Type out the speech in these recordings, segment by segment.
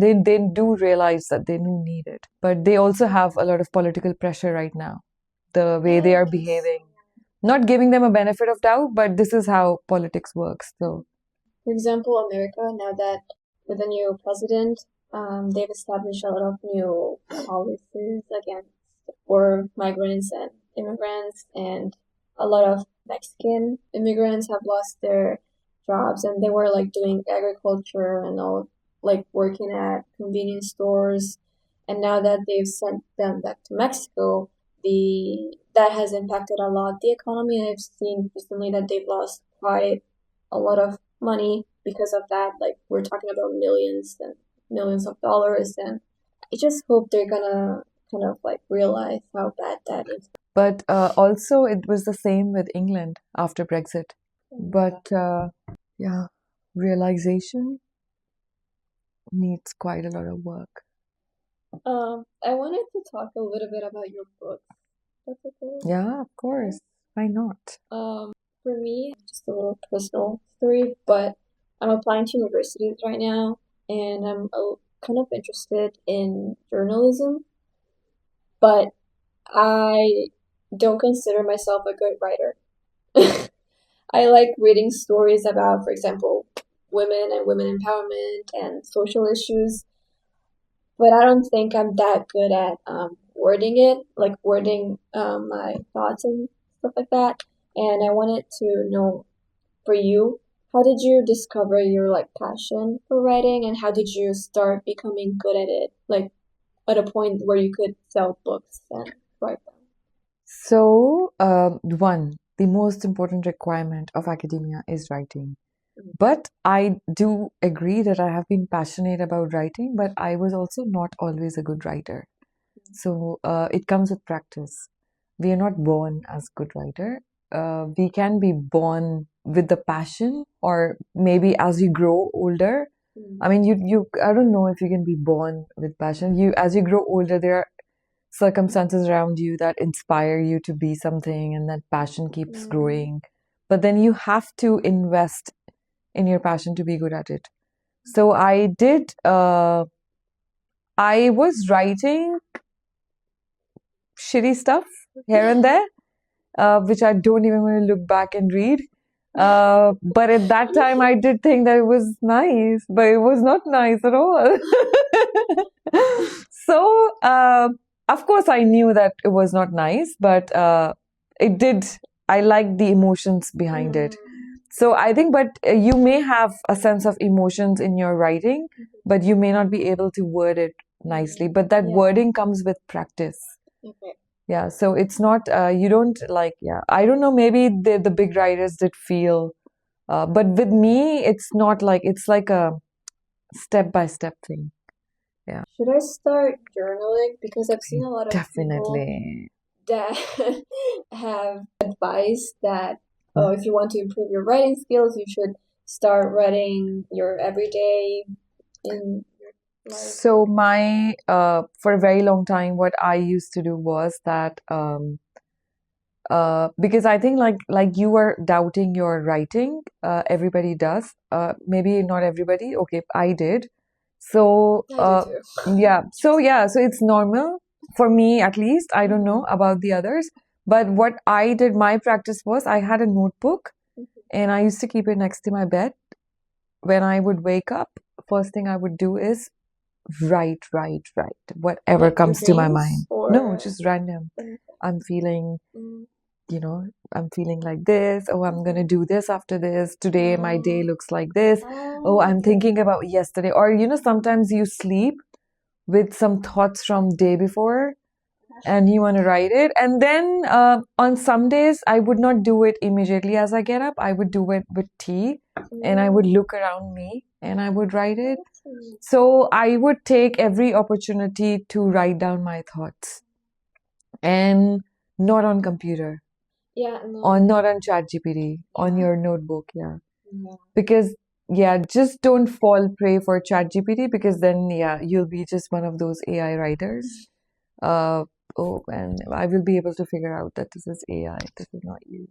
and they do realize that they do need it. But they also have a lot of political pressure right now, the way they are behaving. Not giving them a benefit of doubt, but this is how politics works. So, For example, America, now that with a new president, they've established a lot of new policies against for migrants and immigrants, and a lot of Mexican immigrants have lost their jobs, and they were like doing agriculture and all, like working at convenience stores. And now that they've sent them back to Mexico, the that has impacted a lot the economy. And I've seen recently that they've lost quite a lot of money because of that. Like we're talking about millions and millions of dollars, and I just hope they're gonna kind of like realize how bad that is. but also it was the same with England after Brexit. But yeah, realization needs quite a lot of work. I wanted to talk a little bit about your book. That's okay. Yeah, of course. Why not? For me, just a little personal story, but I'm applying to universities right now, and I'm kind of interested in journalism, but I don't consider myself a good writer. I like reading stories about, for example, women and women empowerment and social issues, but I don't think I'm that good at wording it, like wording my thoughts and stuff like that. And I wanted to know for you, how did you discover your like passion for writing, and how did you start becoming good at it? Like at a point where you could sell books and write them. So, one, the most important requirement of academia is writing. But I do agree that I have been passionate about writing, but I was also not always a good writer. So, it comes with practice. We are not born as good writer. We can be born with the passion, or maybe as you grow older. I mean, I don't know if you can be born with passion. As you grow older, there are circumstances around you that inspire you to be something, and that passion keeps growing. But then you have to invest in your passion to be good at it. So I was writing shitty stuff here and there, which I don't even want to look back and read. But at that time, I did think that it was nice, but it was not nice at all. So, of course, I knew that it was not nice, but it did. I liked the emotions behind it. So I think, but you may have a sense of emotions in your writing, but you may not be able to word it nicely. But that wording comes with practice. Okay. Yeah, so it's not, you don't like, yeah, I don't know, maybe the big writers did feel, but with me, it's not like, it's like a step-by-step thing. Yeah, Should I start journaling? Because I've seen a lot of people definitely. that have advice that, oh, if you want to improve your writing skills, you should start writing your everyday in your life. So for a very long time, what I used to do was that, because I think like you were doubting your writing, everybody does. Maybe not everybody. Okay, I did. So I do too. yeah, so it's normal for me at least. I don't know about the others, but what I did, my practice was I had a notebook and I used to keep it next to my bed. When I would wake up, first thing I would do is write, whatever Like your comes to my dreams mind. No, or just random. I'm feeling, I'm feeling like this. Oh, I'm gonna do this after this. Today, my day looks like this. Oh, I'm thinking about yesterday. Or, sometimes you sleep with some thoughts from day before and you want to write it. And then on some days, I would not do it immediately as I get up. I would do it with tea and I would look around me and I would write it. So I would take every opportunity to write down my thoughts, and not on computer, Yeah, or no. not on ChatGPT, on Yeah. your notebook. Yeah. Yeah. Because, yeah, just don't fall prey for ChatGPT, because then, yeah, you'll be just one of those AI writers. Oh, and I will be able to figure out that this is AI, this is not you.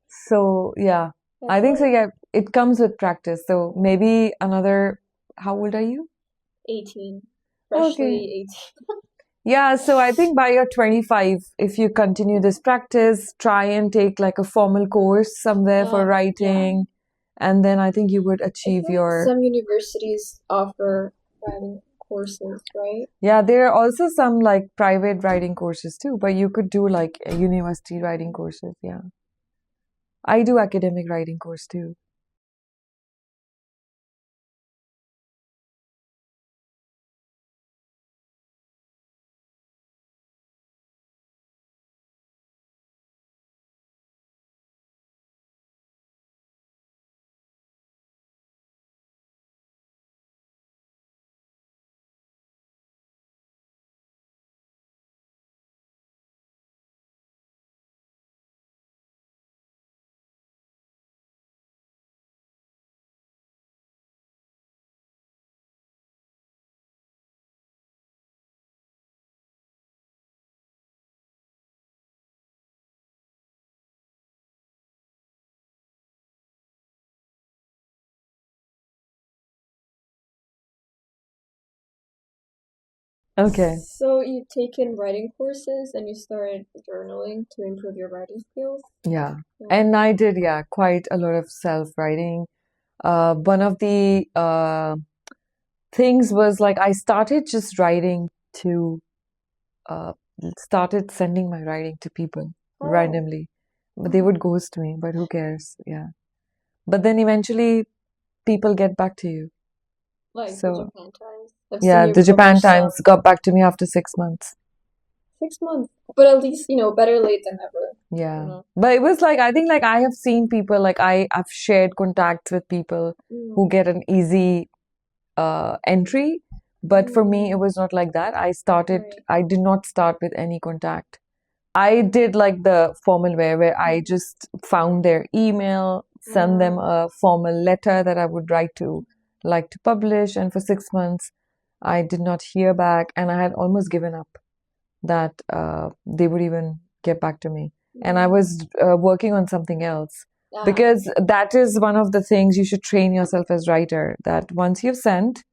So, yeah, I think so. Yeah, it comes with practice. So maybe another, how old are you? 18. Okay. Freshly 18. Yeah, so I think by your 25, if you continue this practice, try and take like a formal course somewhere for Yeah. writing, and then I think you would I achieve feel like your. some universities offer writing courses, right? Yeah, there are also some like private writing courses too, but you could do like a university writing courses. Yeah. I do academic writing course too. Okay. So you've taken writing courses and you started journaling to improve your writing skills? Yeah. Yeah. And I did, yeah, quite a lot of self-writing. One of the things was like I started just writing to uh started sending my writing to people Oh. randomly. But they would ghost me, but who cares? Yeah. But then eventually people get back to you. Like the So Japan Times. I've seen yeah, you the Japan publish some. Times got back to me after 6 months. 6 months. But at least, better late than never. Yeah. But it was like I think like I have seen people like I've shared contacts with people who get an easy entry. But for me, it was not like that. Right. I did not start with any contact. I did like the formal way where I just found their email, send them a formal letter that I would write to like to publish. And for 6 months, I did not hear back. And I had almost given up that they would even get back to me. And I was working on something else because that is one of the things you should train yourself as writer that once you've sent,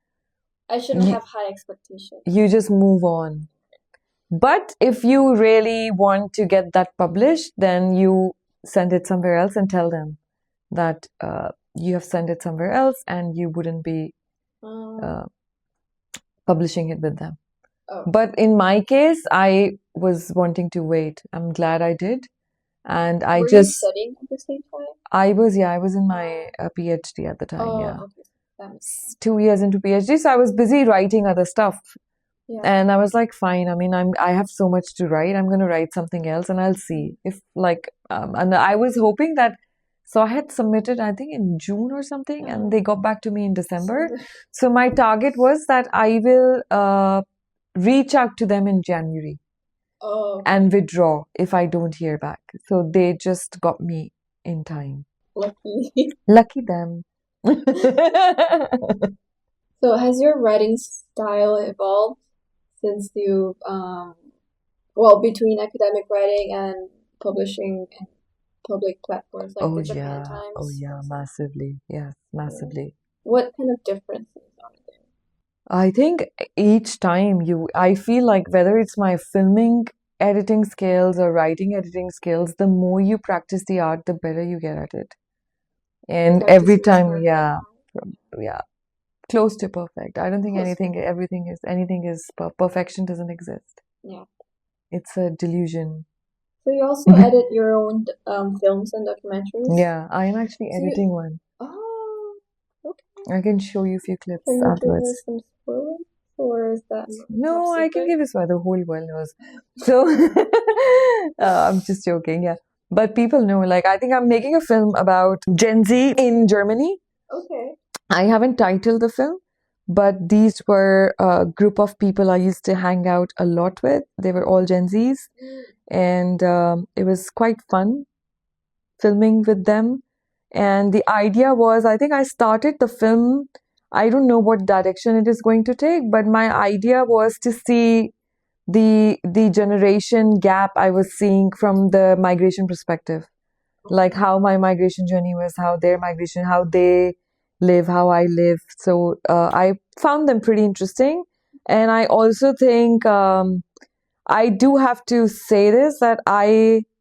I shouldn't you, have high expectations. you just move on. But if you really want to get that published, then you send it somewhere else and tell them that you have sent it somewhere else and you wouldn't be uh, publishing it with them. Oh. But in my case, I was wanting to wait. I'm glad I did. And I Were you just, studying at the same time? I was in my PhD at the time, yeah. Okay. That makes sense. 2 years into PhD, so I was busy writing other stuff. Yeah. And I was like, fine. I mean, I have so much to write. I'm going to write something else, and I'll see if like. And I was hoping that. So I had submitted, I think, in June or something, and they got back to me in December. So my target was that I will reach out to them in January and withdraw if I don't hear back. So they just got me in time. Lucky. Lucky them. So has your writing style evolved since you between academic writing and publishing and public platforms like Oh the Japan yeah, Times? oh yeah, massively. Yes, massively. What kind of differences are there? I think each time I feel like whether it's my filming editing skills or writing editing skills, the more you practice the art, the better you get at it. And Practice every makes time, perfect. yeah, yeah, close to perfect. I don't think Close to anything is perfection doesn't exist. Yeah. It's a delusion. So you also edit your own films and documentaries? Yeah, I am actually So you, editing one. oh, okay. I can show you a few clips Can you give afterwards. us some spoilers, or is that No, top I can secret? give this why the whole world knows. So I'm just joking, yeah. But people know, like, I think I'm making a film about Gen Z in Germany. Okay. I haven't titled the film, but these were a group of people I used to hang out a lot with. They were all Gen Zs, and it was quite fun filming with them. And the idea was, I think I started the film. I don't know what direction it is going to take, but my idea was to see the generation gap I was seeing from the migration perspective. like how my migration journey was, how their migration, how they live, how I live. So I found them pretty interesting. And I also think I do have to say this that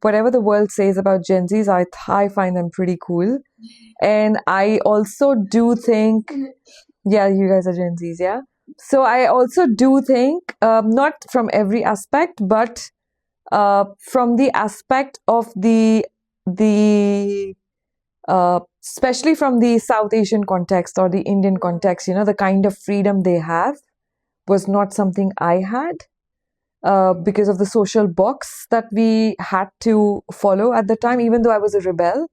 whatever the world says about Gen Zs, I find them pretty cool. And I also do think, yeah, you guys are Gen Zs, yeah? So I also do think, not from every aspect, but from the aspect of the especially from the South Asian context or the Indian context, the kind of freedom they have was not something I had because of the social box that we had to follow at the time, even though I was a rebel.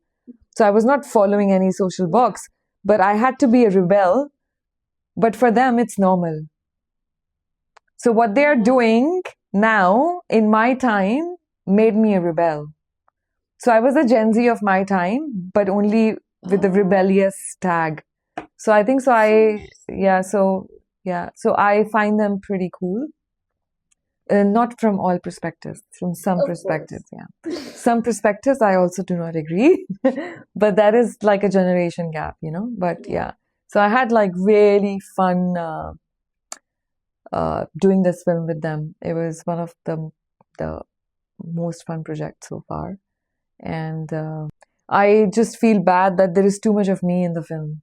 So I was not following any social box, but I had to be a rebel. But for them, it's normal. So what they're doing now in my time made me a rebel. So I was a Gen Z of my time, but only with the rebellious tag. So I think so. So I find them pretty cool. Not from all perspectives, from some Of perspectives, course. yeah. Some perspectives I also do not agree, but that is like a generation gap, But yeah, so I had like really fun doing this film with them. It was one of the most fun projects so far, and I just feel bad that there is too much of me in the film,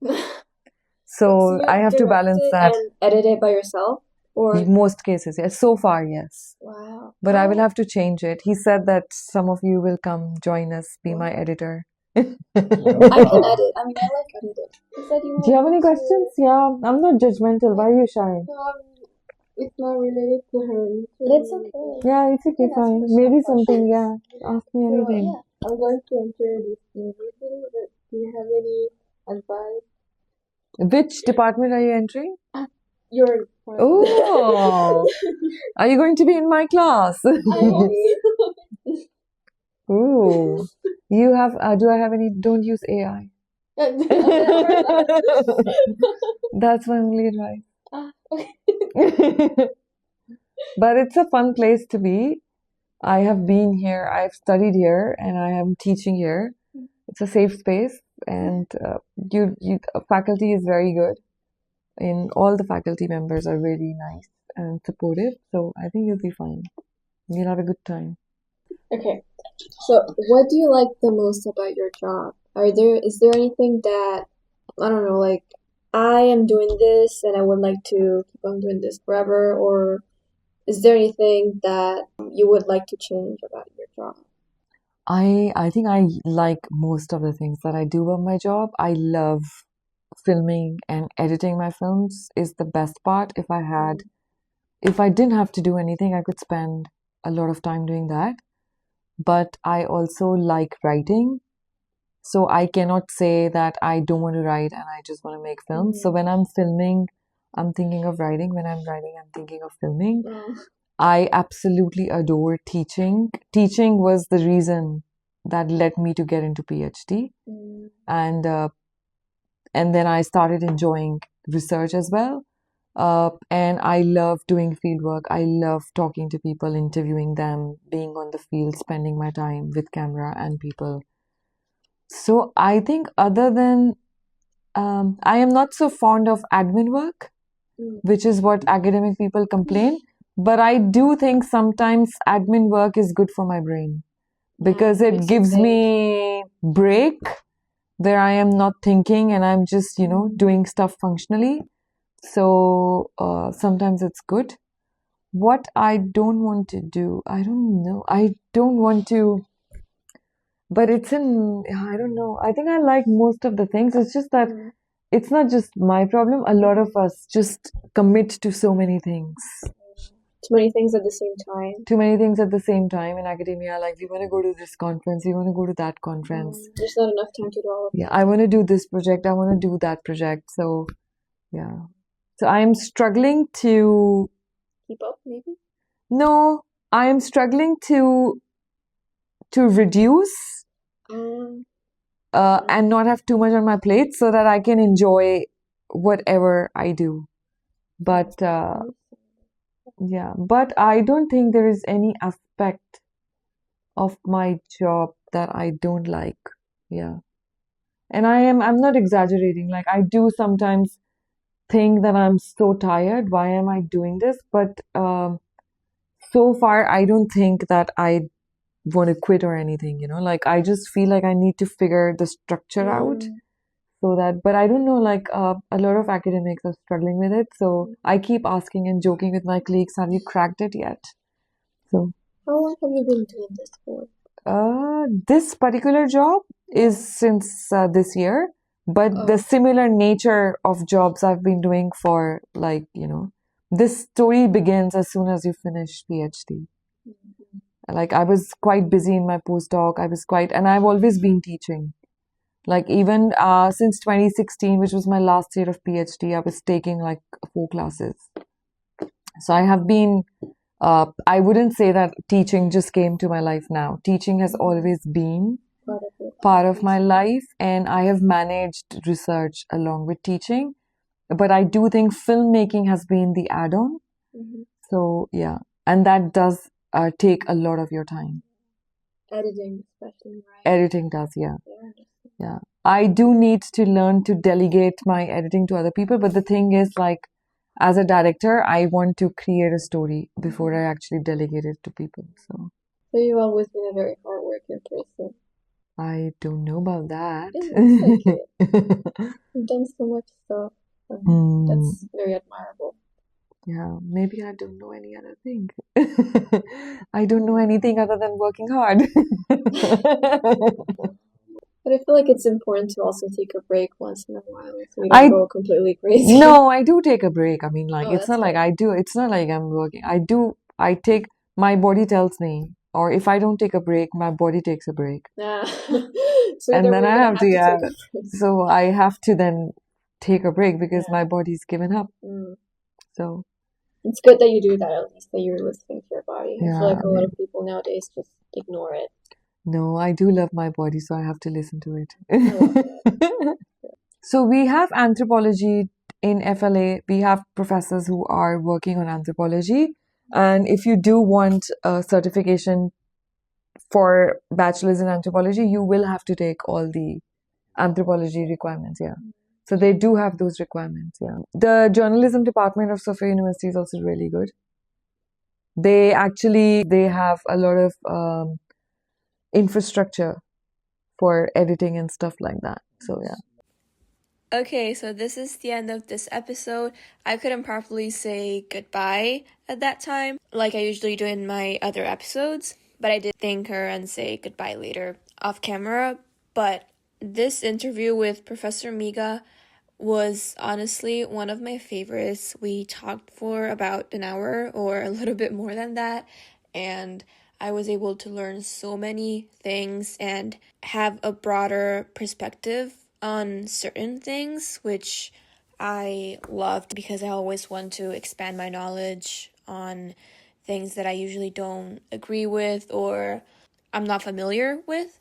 so So I you have to direct balance it that. and edit it by yourself? Or Most cases, yes. So far, yes. wow. But I will How have to change it. He said that some of you will come join us, be my wow. editor. I can edit. I mean, I like editing. You said you Do you have wanted any to. questions? Yeah, I'm not judgmental. Why are you shy? It's not related to her. It's okay. Yeah, it's You okay, can ask fine. me some Maybe something, questions. yeah. Ask me So anything. yeah, I'm going to enter this university, but do you have any advice? Which department are you entering? Your department. Oh, are you going to be in my class? I hope Ooh, you have, do I have any, don't use AI. That's my only advice. But it's a fun place to be. I have been here, I've studied here, and I am teaching here. It's a safe space, and faculty is very good. And all the faculty members are really nice and supportive. So I think you'll be fine. You'll have a good time. Okay. So, what do you like the most about your job? Is there anything that, I don't know, like, I am doing this and I would like to keep on doing this forever, or is there anything that you would like to change about your job? I think I like most of the things that I do on my job. I love filming and editing my films is the best part. If I didn't have to do anything, I could spend a lot of time doing that. But I also like writing. So I cannot say that I don't want to write and I just want to make films. So when I'm filming, I'm thinking of writing. When I'm writing, I'm thinking of filming. I absolutely adore teaching. Teaching was the reason that led me to get into PhD, and then I started enjoying research as well. And I love doing field work. I love talking to people, interviewing them, being on the field, spending my time with camera and people. So I think other than I am not so fond of admin work, which is what academic people complain. But I do think sometimes admin work is good for my brain because it gives me break where I am not thinking and I'm just, doing stuff functionally. So sometimes it's good. What I don't want to do, I don't know. I don't want to, but I don't know. I think I like most of the things. It's just that it's not just my problem. A lot of us just commit to so many things. Too many things at the same time. Too many things at the same time in academia. Like, we want to go to this conference, we want to go to that conference. There's not enough time to do all of Yeah, I want to do this project, I want to do that project. So, yeah. So I'm struggling to. keep up, maybe? No, I am struggling to reduce and not have too much on my plate so that I can enjoy whatever I do. But yeah, but I don't think there is any aspect of my job that I don't like. Yeah. And I'm not exaggerating. Like I do sometimes think that I'm so tired. Why am I doing this? But so far, I don't think that I want to quit or anything, Like I just feel like I need to figure the structure out so that, but I don't know, like a lot of academics are struggling with it. So I keep asking and joking with my colleagues, have you cracked it yet? So, How long have you been doing this for? this particular job is since this year, but the Oh. similar nature of jobs I've been doing for like, this story begins as soon as you finish PhD. Like I was quite busy in my postdoc. And I've always been teaching. Like even since 2016, which was my last year of PhD, I was taking like 4 classes. So I have been, I wouldn't say that teaching just came to my life now. Teaching has always been part of my life, and I have managed research along with teaching. But I do think filmmaking has been the add-on. So yeah, and that does take a lot of your time. Editing, especially, right? Editing does, yeah. Yeah. I do need to learn to delegate my editing to other people, but the thing is, like, as a director, I want to create a story before I actually delegate it to people. So So you've always been a very hardworking person. I don't know about that. It's okay. You've done so much stuff. That's very admirable. Yeah, maybe I don't know any other thing. I don't know anything other than working hard. But I feel like it's important to also take a break once in a while so you don't I go completely crazy. No, I do take a break. I mean, like, Oh, it's that's not like good. I do, it's not like I'm working. I take, my body tells me, or if I don't take a break, my body takes a break. Nah. So And either then way, I you're gonna have to, have to yeah. take a break. So I have to then take a break because Yeah. my body's given up. So, It's good that you do that at least, that you're listening to your body. I feel yeah, like I a lot of mean, people nowadays just ignore it. no, I do love my body, so I have to listen to I love it. that. So we have anthropology in FLA. We have professors who are working on anthropology. And if you do want a certification for bachelor's in anthropology, you will have to take all the anthropology requirements. Yeah. So they do have those requirements. Yeah. The journalism department of Sophia University is also really good. They have a lot of infrastructure for editing and stuff like that. So yeah. Okay, so this is the end of this episode. I couldn't properly say goodbye at that time, like I usually do in my other episodes, but I did thank her and say goodbye later off camera. But this interview with Professor Megha was honestly one of my favorites. We talked for about an hour or a little bit more than that, and I was able to learn so many things and have a broader perspective on certain things, which I loved because I always want to expand my knowledge on things that I usually don't agree with or I'm not familiar with.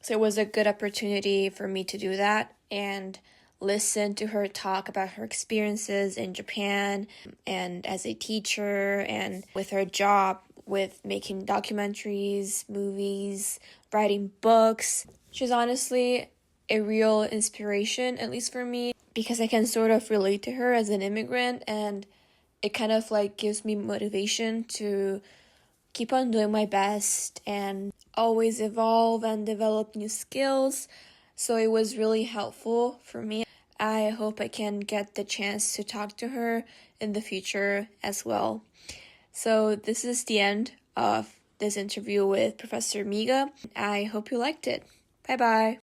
So it was a good opportunity for me to do that and listen to her talk about her experiences in Japan and as a teacher and with her job with making documentaries, movies, writing books. She's honestly a real inspiration, at least for me, because I can sort of relate to her as an immigrant and it kind of like gives me motivation to keep on doing my best and always evolve and develop new skills. So it was really helpful for me. I hope I can get the chance to talk to her in the future as well. So this is the end of this interview with Professor Megha. I hope you liked it. Bye bye.